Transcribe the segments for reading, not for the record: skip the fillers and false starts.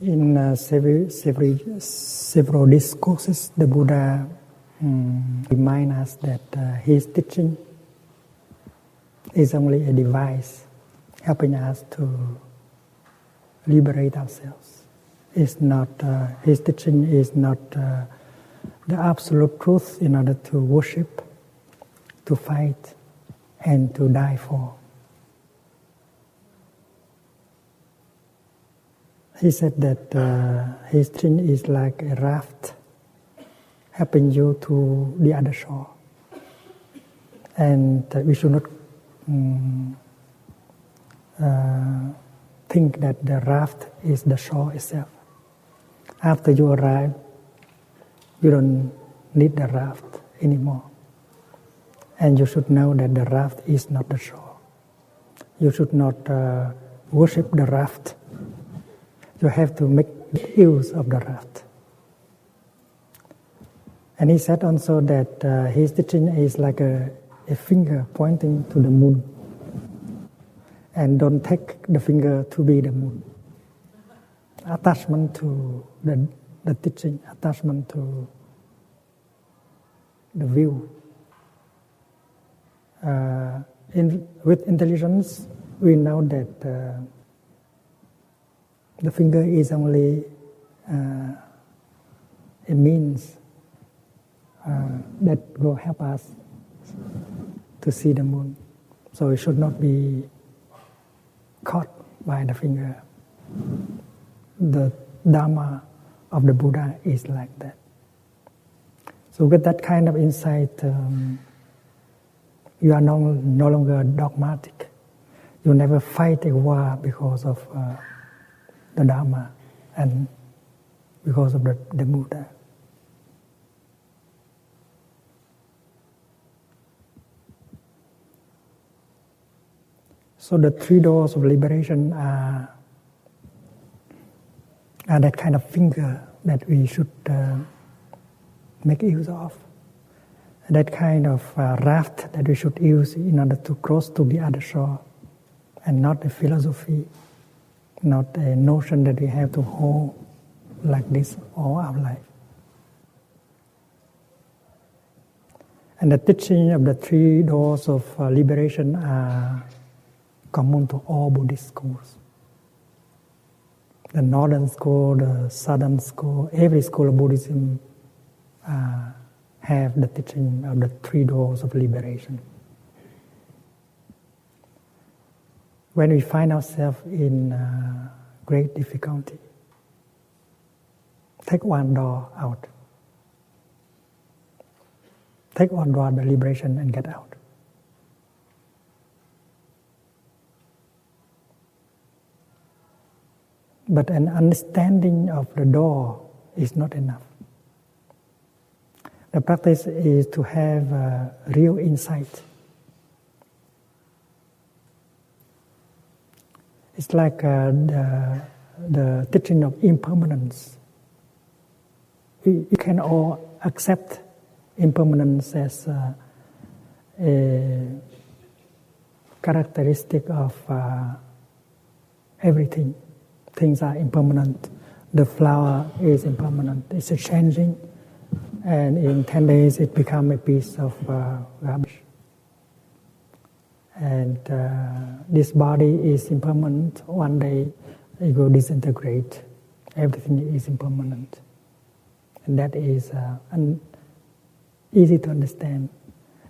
In several discourses, the Buddha reminds us that his teaching is only a device helping us to liberate ourselves. It's not, his teaching is not the absolute truth in order to worship, to fight, and to die for. He said that his teaching is like a raft helping you to the other shore. And we should not think that the raft is the shore itself. After you arrive, you don't need the raft anymore. And you should know that the raft is not the shore. You should not worship the raft. You have to make use of the raft. And he said also that his teaching is like a finger pointing to the moon. And don't take the finger to be the moon. Attachment to the teaching, attachment to the view. With intelligence, we know that the finger is only a means that will help us to see the moon. So it should not be caught by the finger. The Dharma of the Buddha is like that. So with that kind of insight, you are no longer dogmatic. You never fight a war because of the Dharma and because of the Buddha. So the three doors of liberation are that kind of finger that we should make use of. That kind of raft that we should use in order to cross to the other shore, and not a philosophy, not a notion that we have to hold like this all our life. And the teaching of the three doors of liberation are common to all Buddhist schools. The northern school, the southern school, every school of Buddhism have the teaching of the three doors of liberation. When we find ourselves in great difficulty, take one door out. Take one door of the liberation and get out. But an understanding of the door is not enough. The practice is to have real insight. It's like the teaching of impermanence. You can all accept impermanence as a characteristic of everything. Things are impermanent. The flower is impermanent. It's a changing. And in 10 days, it becomes a piece of rubbish. And this body is impermanent. One day, it will disintegrate. Everything is impermanent. And that is easy to understand.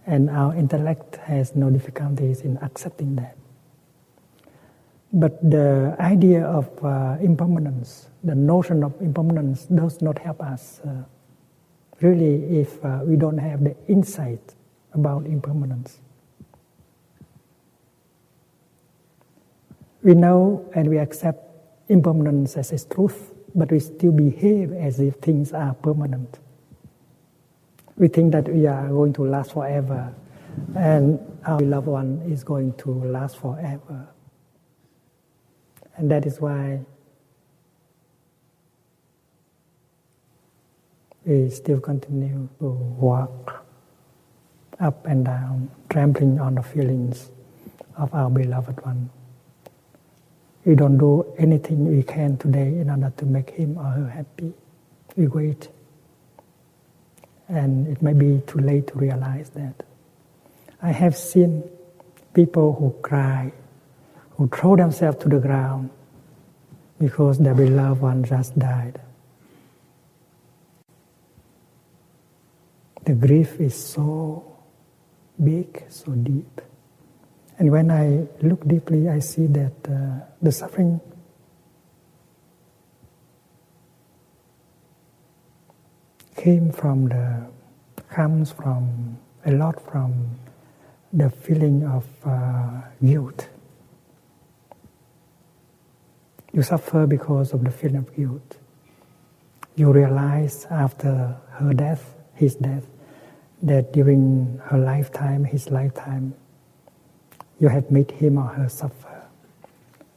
And our intellect has no difficulties in accepting that. But the idea of impermanence, the notion of impermanence, does not help us really if we don't have the insight about impermanence. We know and we accept impermanence as a truth, but we still behave as if things are permanent. We think that we are going to last forever, and our loved one is going to last forever. And that is why we still continue to walk up and down, trampling on the feelings of our beloved one. We don't do anything we can today in order to make him or her happy. We wait. And it may be too late to realize that. I have seen people who cry, who throw themselves to the ground because their beloved one just died. The grief is so big, so deep. And when I look deeply, I see that the suffering comes from a lot from the feeling of guilt. You suffer because of the feeling of guilt. You realize after her death, his death, that during her lifetime, his lifetime, you had made him or her suffer.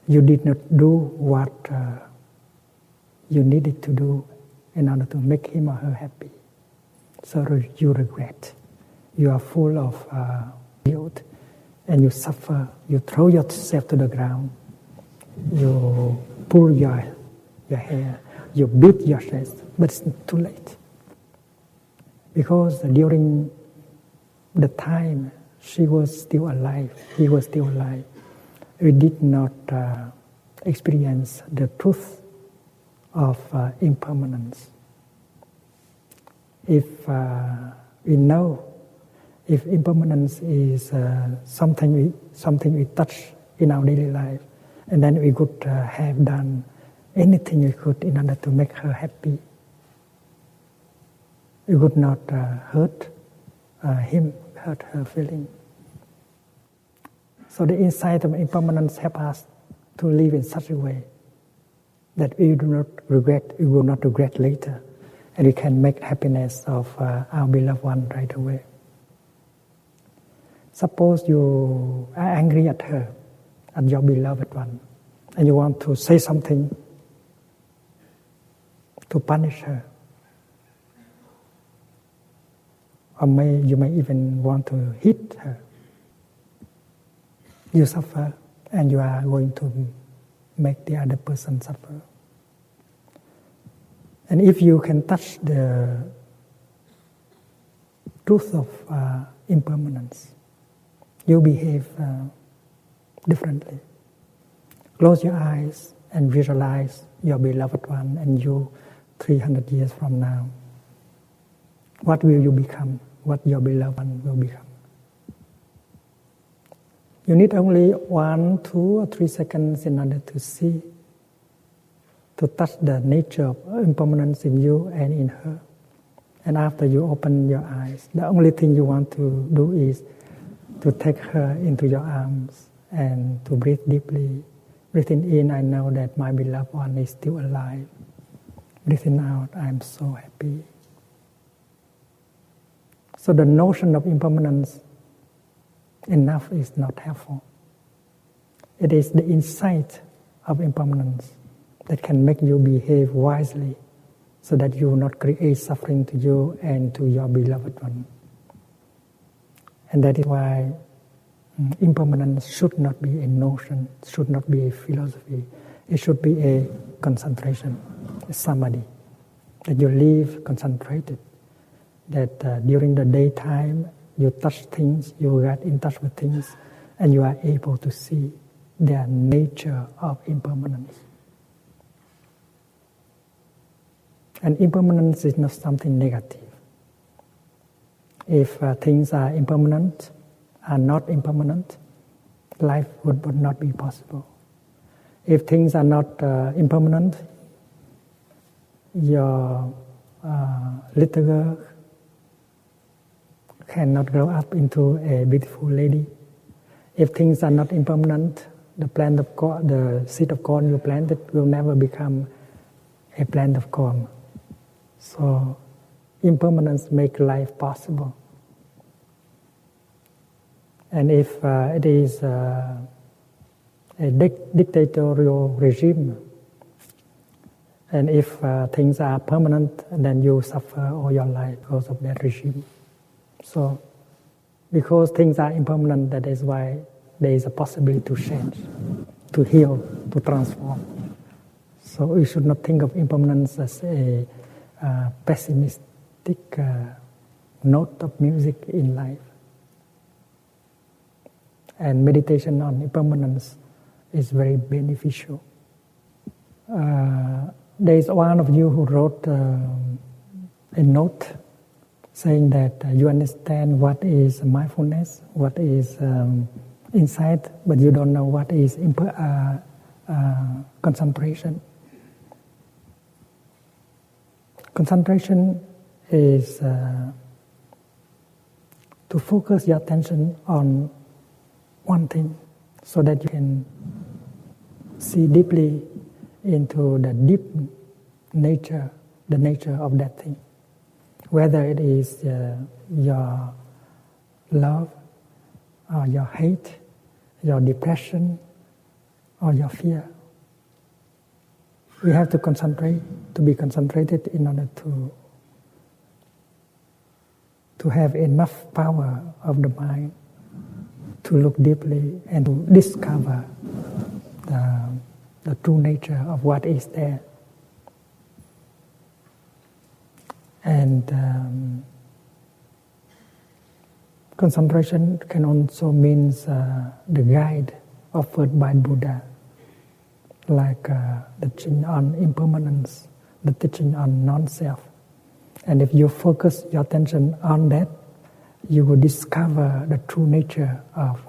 You did not do what you needed to do in order to make him or her happy. So you regret. You are full of guilt and you suffer. You throw yourself to the ground. You pull your hair. You beat your chest. But it's too late. Because during the time she was still alive, he was still alive, we did not experience the truth of impermanence. If we know, if impermanence is something we touch in our daily life, and then we could have done anything we could in order to make her happy, we would not hurt him, hurt her feeling. So the insight of impermanence helps us to live in such a way that we will not regret later, and we can make happiness of our beloved one right away. Suppose you are angry at her, at your beloved one, and you want to say something to punish her. Or you may even want to hit her. You suffer, and you are going to make the other person suffer. And if you can touch the truth of impermanence, you behave differently. Close your eyes and visualize your beloved one and you 300 years from now. What will you become? What your beloved one will become? You need only 1, 2, or 3 seconds in order to see, to touch the nature of impermanence in you and in her. And after you open your eyes, the only thing you want to do is to take her into your arms and to breathe deeply. Breathing in, I know that my beloved one is still alive. Breathing out, I am so happy. So the notion of impermanence enough is not helpful. It is the insight of impermanence that can make you behave wisely so that you will not create suffering to you and to your beloved one. And that is why impermanence should not be a notion, should not be a philosophy. It should be a concentration, a samadhi, that you live concentrated, that during the daytime you touch things, you get in touch with things, and you are able to see their nature of impermanence. And impermanence is not something negative. If things are impermanent, are not impermanent, life would not be possible. If things are not impermanent, your little girl cannot grow up into a beautiful lady. If things are not impermanent, the seed of corn you planted will never become a plant of corn. So impermanence makes life possible. And if it is a dictatorial regime, and if things are permanent, then you suffer all your life because of that regime. So, because things are impermanent, that is why there is a possibility to to heal, to transform. So we should not think of impermanence as a pessimistic note of music in life. And meditation on impermanence is very beneficial. There is one of you who wrote a note saying that you understand what is mindfulness, what is insight, but you don't know what is concentration. Concentration is to focus your attention on one thing so that you can see deeply into the deep nature, the nature of that thing. Whether it is your love, or your hate, your depression, or your fear. We have to concentrate, to be concentrated in order to have enough power of the mind to look deeply and to discover the true nature of what is there. And concentration can also mean the guide offered by Buddha, like the teaching on impermanence, the teaching on non-self. And if you focus your attention on that, you will discover the true nature of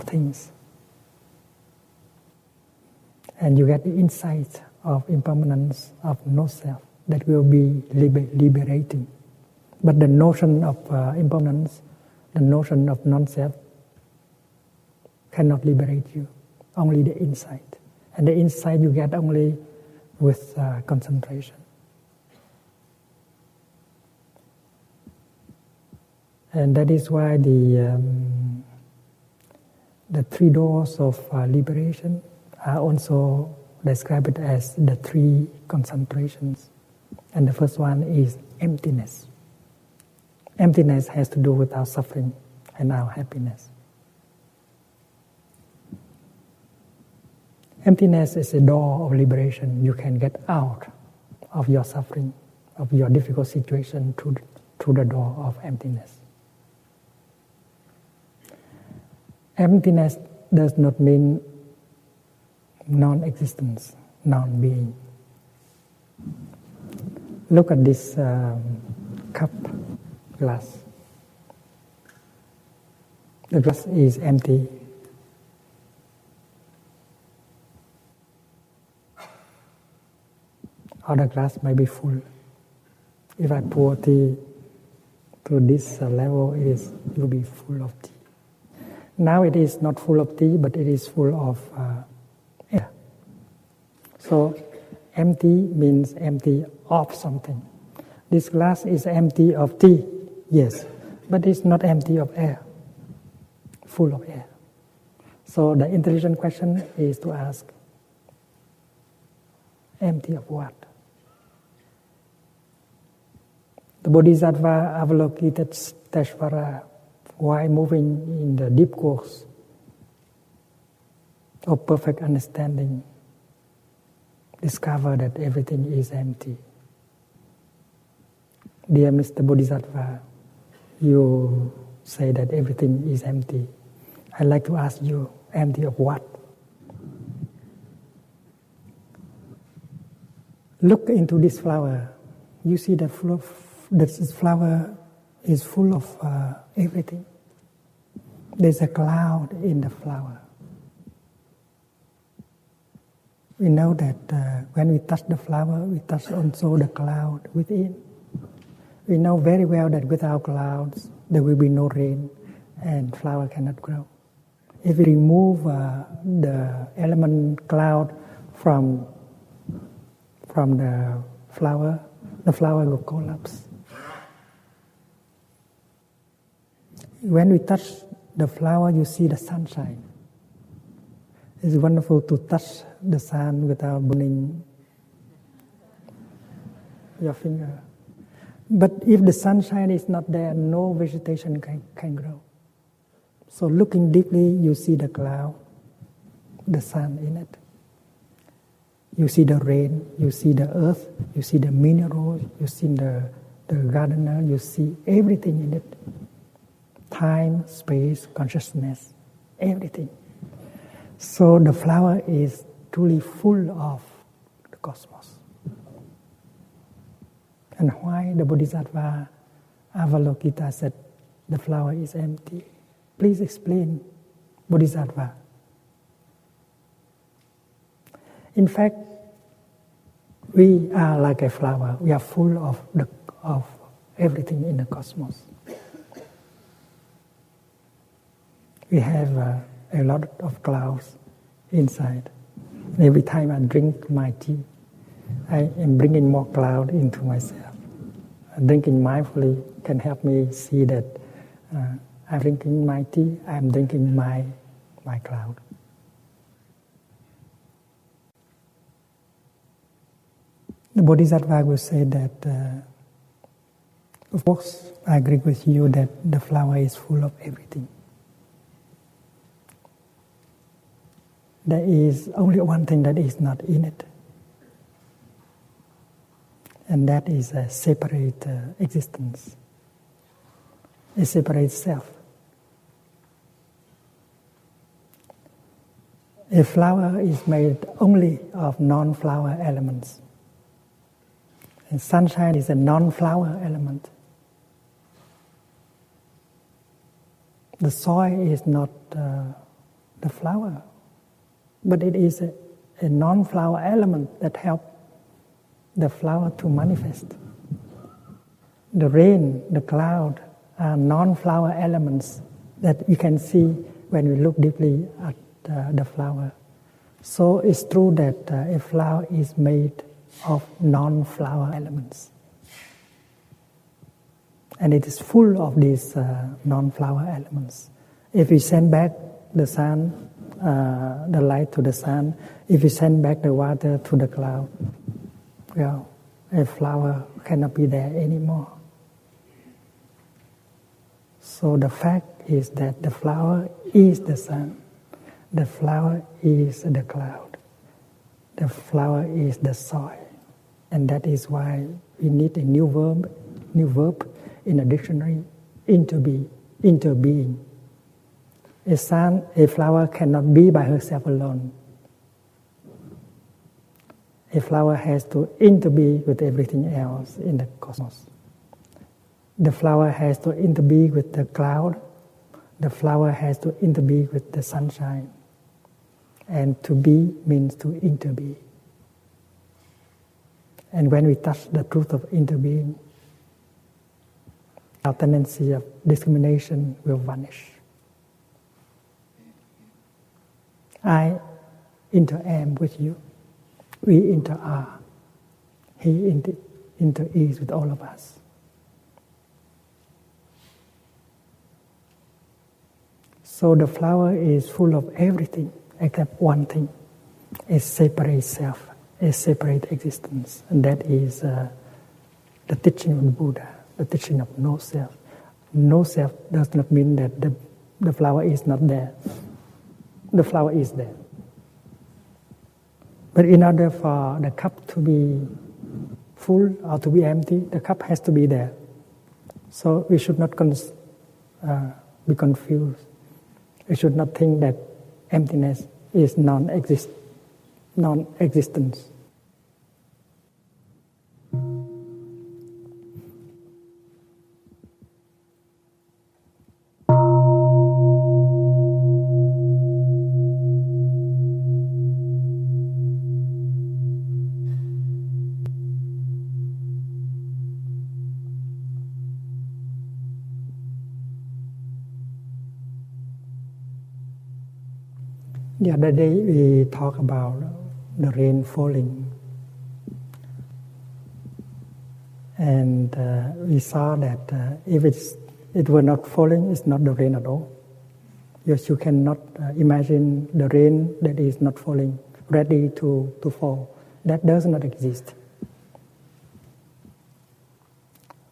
things. And you get the insight of impermanence, of no-self, that will be liberating. But the notion of impermanence, the notion of non-self, cannot liberate you. Only the insight. And the insight you get only with concentration. And that is why the three doors of liberation are also described as the three concentrations. And the first one is emptiness. Emptiness has to do with our suffering and our happiness. Emptiness is a door of liberation. You can get out of your suffering, of your difficult situation through the door of emptiness. Emptiness does not mean non-existence, non-being. Look at this cup, glass. The glass is empty. Or the glass may be full. If I pour tea to this level, it will be full of tea. Now it is not full of tea, but it is full of air. So empty means empty of something. This glass is empty of tea, yes, but it's not empty of air, full of air. So the intelligent question is to ask, empty of what? The Bodhisattva Avalokiteshvara, while moving in the deep course of perfect understanding, discover that everything is empty. Dear Mr. Bodhisattva, you say that everything is empty. I'd like to ask you, empty of what? Look into this flower. You see that this flower is full of everything. There's a cloud in the flower. We know that when we touch the flower, we touch also the cloud within. We know very well that without clouds, there will be no rain and flower cannot grow. If we remove the element cloud from the flower will collapse. When we touch the flower, you see the sunshine. It's wonderful to touch the sun without burning your finger. But if the sunshine is not there, no vegetation can grow. So looking deeply, you see the cloud. the sun in it. You see the rain, you see the earth, you see the minerals, you see the gardener, you see everything in it. Time, space, consciousness, everything. So the flower is truly full of the cosmos. And why the Bodhisattva Avalokita said the flower is empty? Please explain, Bodhisattva. In fact, we are like a flower. We are full of everything in the cosmos. We have a lot of clouds inside. Every time I drink my tea, I am bringing more cloud into myself. Drinking mindfully can help me see that I'm drinking my tea, I'm drinking my cloud. The Bodhisattva will say that, of course, I agree with you that the flower is full of everything. There is only one thing that is not in it, and that is a separate existence, a separate self. A flower is made only of non-flower elements. And sunshine is a non-flower element. The soil is not the flower, but it is a non-flower element that helps the flower to manifest. The rain, the cloud are non-flower elements that you can see when we look deeply at the flower. So it's true that a flower is made of non-flower elements. And it is full of these non-flower elements. If we send back the sun, the light to the sun, if we send back the water to the cloud, well, a flower cannot be there anymore. So the fact is that the flower is the sun, the flower is the cloud, the flower is the soil. And that is why we need a new verb in the dictionary, interbeing. A flower cannot be by herself alone. A flower has to interbe with everything else in the cosmos. The flower has to interbe with the cloud. The flower has to interbe with the sunshine. And to be means to interbe. And when we touch the truth of interbeing, our tendency of discrimination will vanish. I inter-am with you. We inter-are. He inter-is with all of us. So the flower is full of everything except one thing, a separate self, a separate existence. And that is the teaching of the Buddha, the teaching of no self. No self does not mean that the flower is not there. The flower is there. But in order for the cup to be full or to be empty, the cup has to be there. So we should not be confused. We should not think that emptiness is non-existence. The other day we talked about the rain falling, and we saw that if it were not falling, it's not the rain at all. Yes, you cannot imagine the rain that is not falling, ready to fall. That does not exist.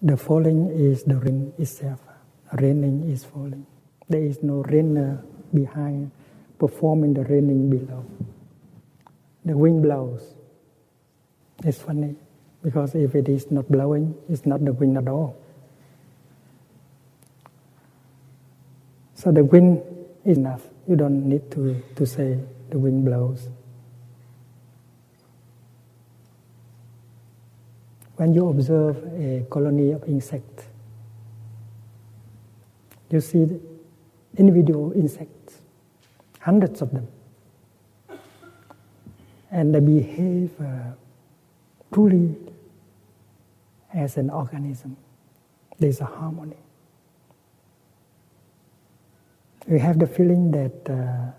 The falling is the rain itself. Raining is falling. There is no rainer behind performing the raining below. The wind blows. It's funny, because if it is not blowing, it's not the wind at all. So the wind is enough. You don't need to say the wind blows. When you observe a colony of insects, you see the individual insects, hundreds of them, and they behave truly as an organism. There's a harmony. We have the feeling that there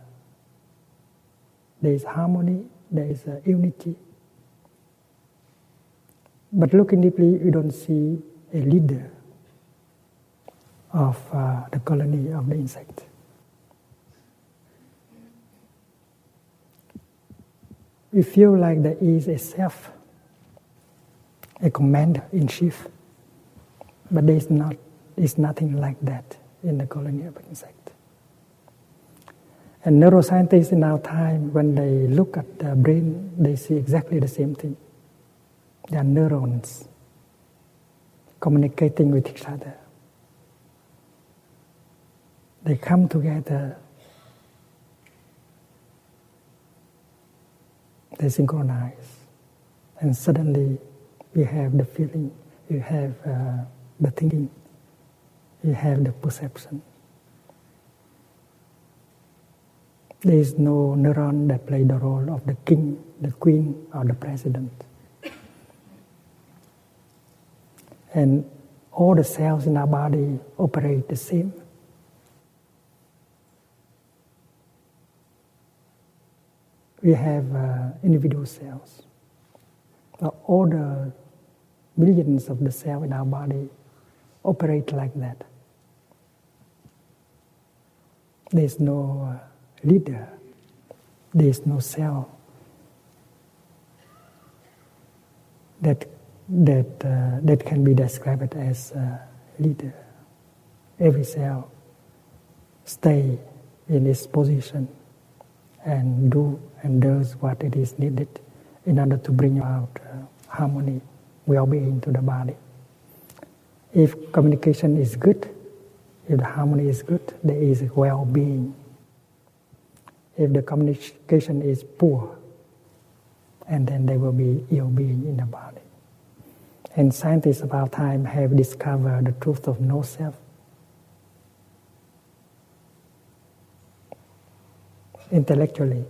is harmony, there is unity. But looking deeply, you don't see a leader of the colony of the insect. We feel like there is a self, a commander-in-chief, but there's nothing like that in the colony of insect. And neuroscientists in our time, when they look at the brain, they see exactly the same thing. There are neurons communicating with each other. They come together, they synchronize, and suddenly you have the feeling, you have the thinking, you have the perception. There is no neuron that plays the role of the king, the queen, or the president. And all the cells in our body operate the same. We have individual cells. But all the millions of the cells in our body operate like that. There is no leader. There is no cell that can be described as a leader. Every cell stays in its position and does what it is needed in order to bring out harmony, well-being to the body. If communication is good, if the harmony is good, there is well-being. If the communication is poor, and then there will be ill-being in the body. And scientists of our time have discovered the truth of no self. Intellectually,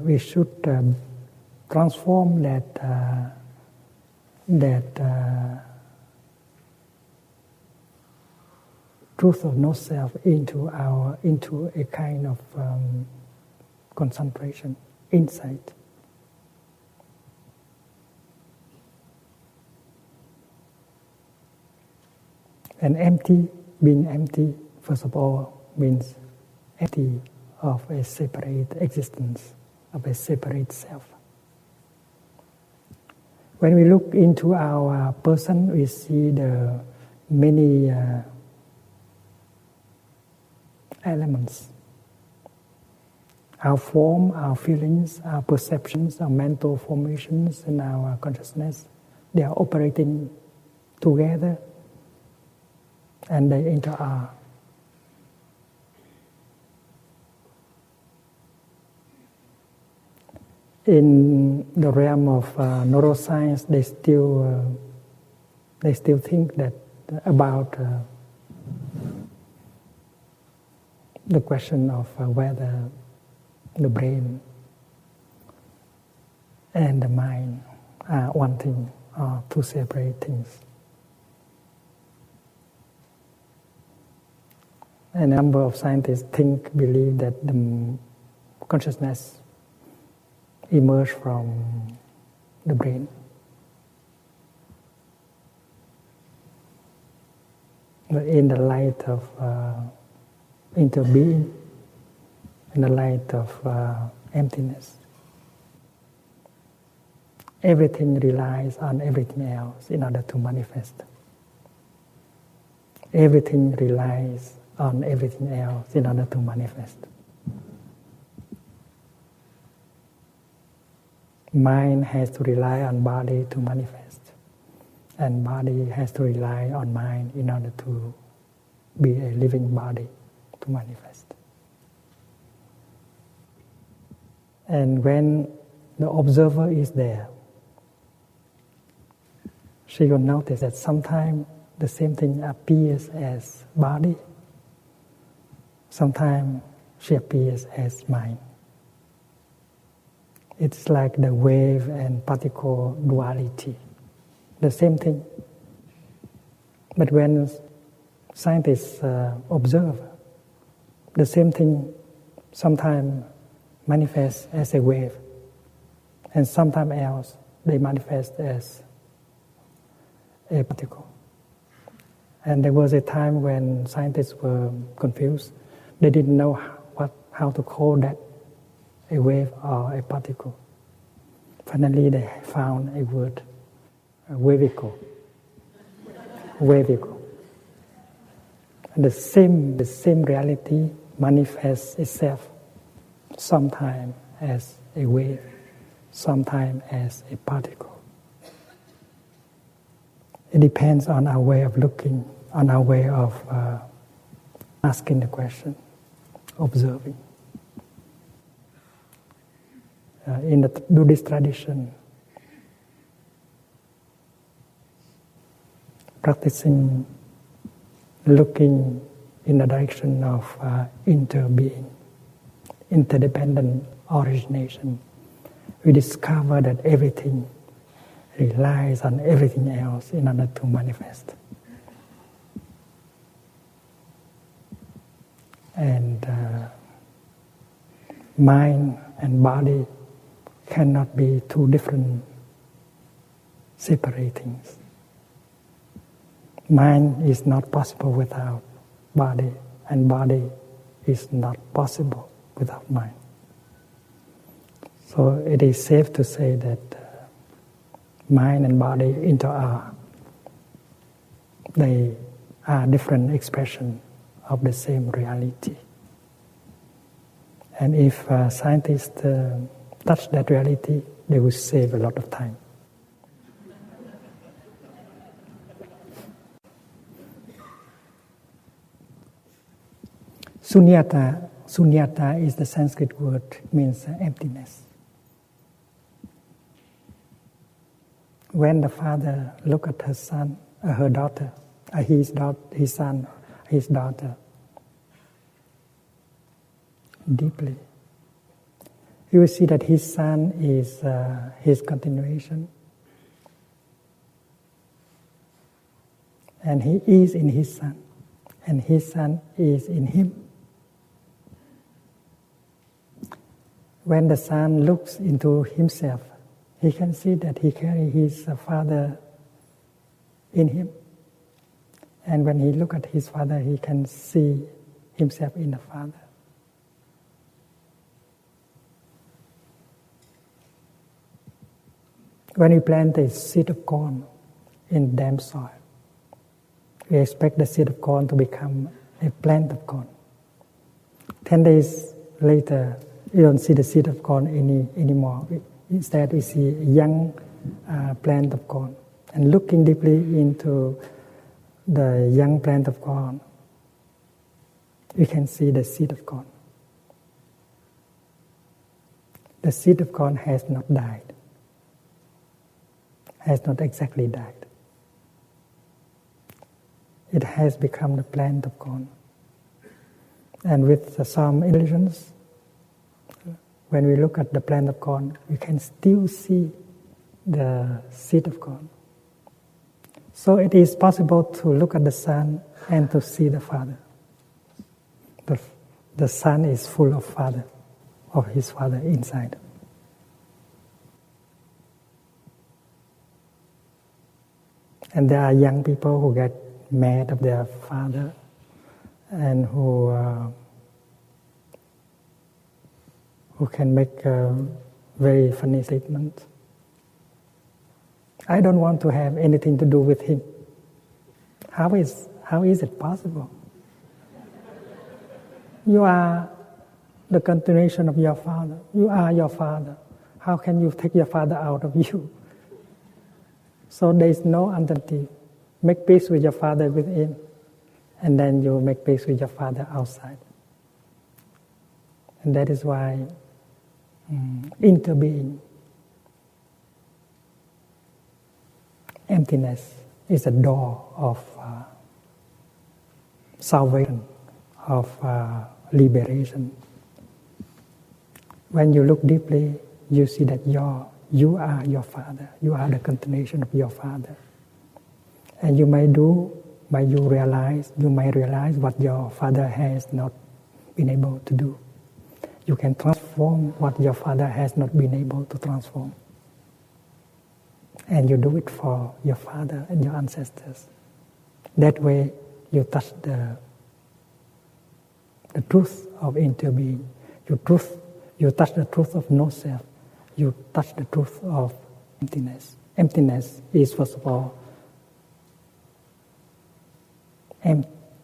we should transform that truth of no self into a kind of concentration, insight. And being empty, first of all, means empty of a separate existence, of a separate self. When we look into our person, we see the many elements. Our form, our feelings, our perceptions, our mental formations, and our consciousness, they are operating together and they interact. In the realm of neuroscience, they still think that about the question of whether the brain and the mind are one thing or two separate things. And a number of scientists believe that the consciousness emerges from the brain. In the light of interbeing, in the light of emptiness. Everything relies on everything else in order to manifest. Everything relies on everything else in order to manifest. Mind has to rely on body to manifest, and body has to rely on mind in order to be a living body to manifest. And when the observer is there, she will notice that sometimes the same thing appears as body, sometimes she appears as mind. It's like the wave and particle duality, the same thing. But when scientists observe, the same thing sometimes manifests as a wave, and sometimes else they manifest as a particle. And there was a time when scientists were confused. They didn't know how to call that a wave or a particle. Finally, they found a word, wavicle. Wavicle. And the same reality manifests itself sometimes as a wave, sometimes as a particle. It depends on our way of looking, on our way of asking the question, observing. In the Buddhist tradition, practicing looking in the direction of interbeing, interdependent origination, we discover that everything relies on everything else in order to manifest. And mind and body cannot be two different separate things. Mind is not possible without body, and body is not possible without mind. So it is safe to say that mind and body interact. They are different expressions of the same reality. And if scientists touch that reality, they will save a lot of time. Sunyata is the Sanskrit word, means emptiness. When the father look at his son, her daughter, his son, his daughter, deeply, you will see that his son is his continuation, and he is in his son, and his son is in him. When the son looks into himself, he can see that he carries his father in him. And when he looks at his father, he can see himself in the father. When we plant a seed of corn in damp soil, we expect the seed of corn to become a plant of corn. 10 days later, you don't see the seed of corn anymore. Instead, we see a young plant of corn. And looking deeply into the young plant of corn, we can see the seed of corn. The seed of corn has not died, has not exactly died. It has become the plant of corn. And with some illusions, when we look at the plant of corn, we can still see the seed of corn. So it is possible to look at the son and to see the father. The son is full of his father inside. And there are young people who get mad at their father and who can make very funny statements. I don't want to have anything to do with him. How is it possible? You are the continuation of your father. You are your father. How can you take your father out of you? So there is no alternative. Make peace with your father within, and then you make peace with your father outside. And that is why interbeing, emptiness, is a door of salvation, of liberation. When you look deeply, you see that you are your father. You are the continuation of your father. And you may realize what your father has not been able to do. You can transform what your father has not been able to transform. And you do it for your father and your ancestors. That way, you touch the truth of interbeing. You touch the truth of no self. You touch the truth of emptiness. Emptiness is, first of all,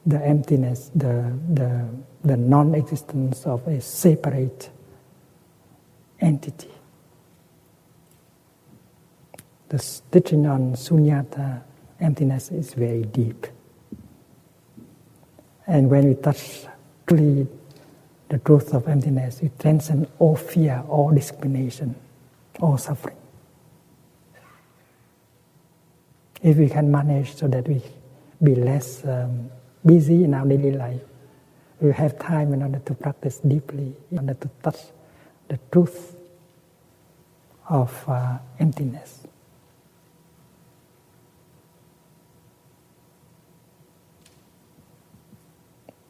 the emptiness, the non-existence of a separate entity. The teaching on sunyata, emptiness, is very deep. And when we touch truly the truth of emptiness, it transcends all fear, all discrimination, all suffering. If we can manage so that we be less busy in our daily life, we have time in order to practice deeply, in order to touch the truth of emptiness.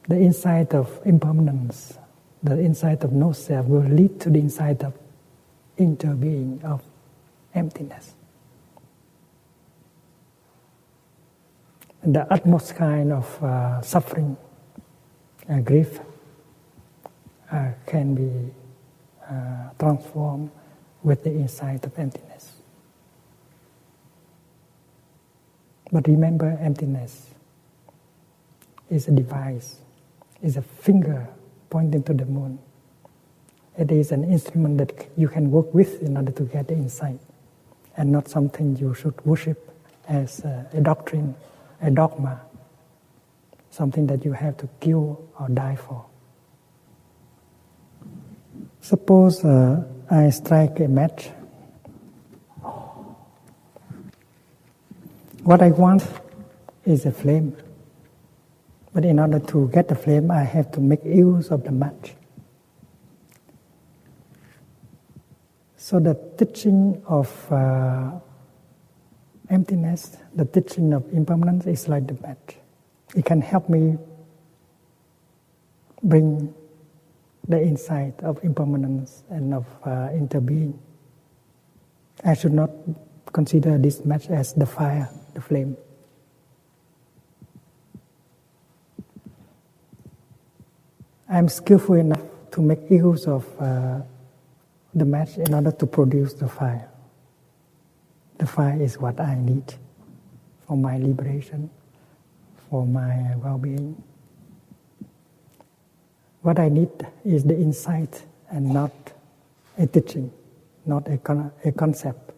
The insight of impermanence, the insight of no self, will lead to the insight of interbeing, of emptiness. And the utmost kind of suffering, grief, can be transformed with the insight of emptiness. But remember, emptiness is a device, is a finger pointing to the moon. It is an instrument that you can work with in order to get the insight, and not something you should worship as a doctrine, a dogma, something that you have to kill or die for. Suppose I strike a match. What I want is a flame. But in order to get the flame, I have to make use of the match. So the teaching of emptiness, the teaching of impermanence, is like the match. It can help me bring the insight of impermanence and of interbeing. I should not consider this match as the fire, the flame. I am skillful enough to make use of the match in order to produce the fire. The fire is what I need for my liberation, for my well-being. What I need is the insight and not a teaching, not a concept.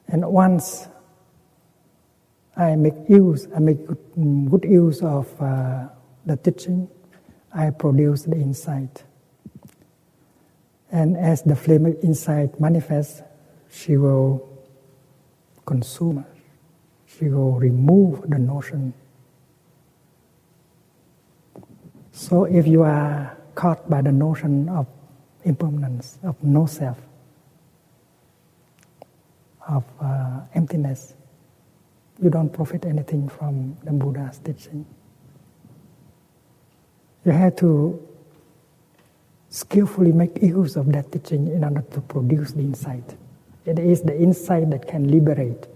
And once I make good use of the teaching, I produce the insight. And as the flame of insight manifests, she will consume us. She will remove the notion. So if you are caught by the notion of impermanence, of no self, of emptiness, you don't profit anything from the Buddha's teaching. You have to skillfully make use of that teaching in order to produce the insight. It is the insight that can liberate,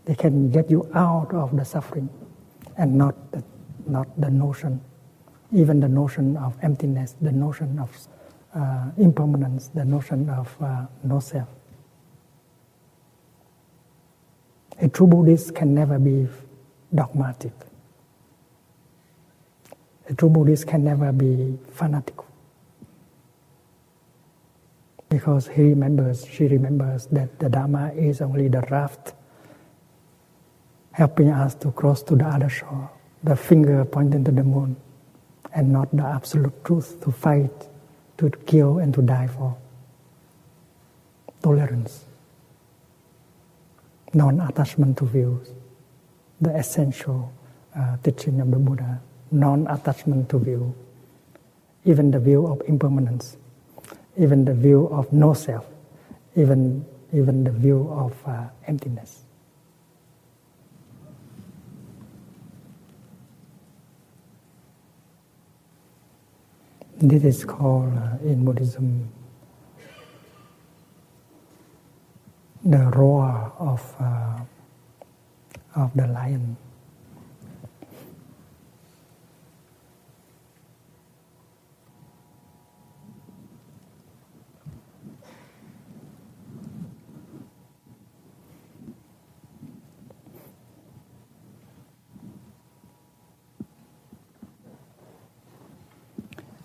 that can get you out of the suffering, and not the notion, even the notion of emptiness, the notion of impermanence, the notion of no self. A true Buddhist can never be dogmatic. A true Buddhist can never be fanatical, because she remembers that the Dharma is only the raft helping us to cross to the other shore, the finger pointing to the moon, and not the absolute truth to fight, to kill and to die for. Tolerance, non-attachment to views, the essential teaching of the Buddha, non-attachment to view, even the view of impermanence, even the view of no self, even the view of emptiness. This is called in Buddhism the roar of the lion.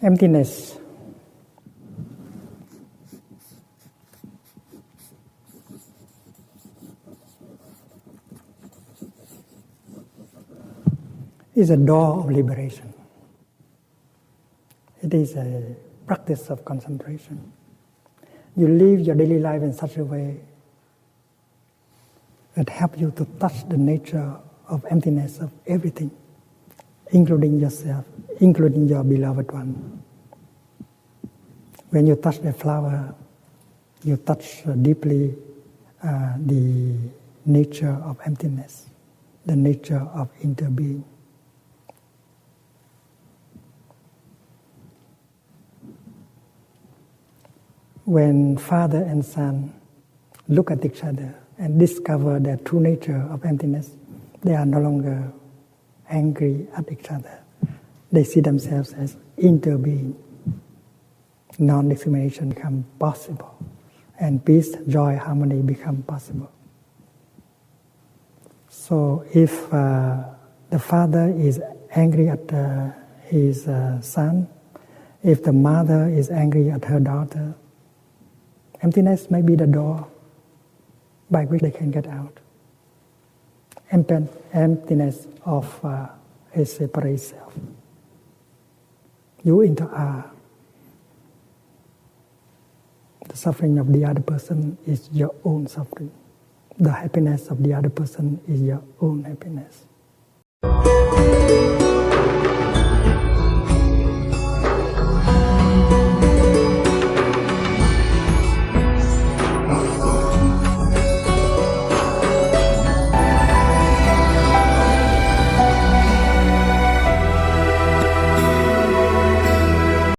Emptiness. Is a door of liberation. It is a practice of concentration. You live your daily life in such a way that helps you to touch the nature of emptiness of everything, including yourself, including your beloved one. When you touch the flower, you touch deeply the nature of emptiness, the nature of interbeing. When father and son look at each other and discover their true nature of emptiness, they are no longer angry at each other. They see themselves as interbeing. Non-discrimination becomes possible, and peace, joy, harmony become possible. So if the father is angry at his son, if the mother is angry at her daughter, emptiness may be the door by which they can get out. Emptiness of a separate self. You into are. The suffering of the other person is your own suffering. The happiness of the other person is your own happiness.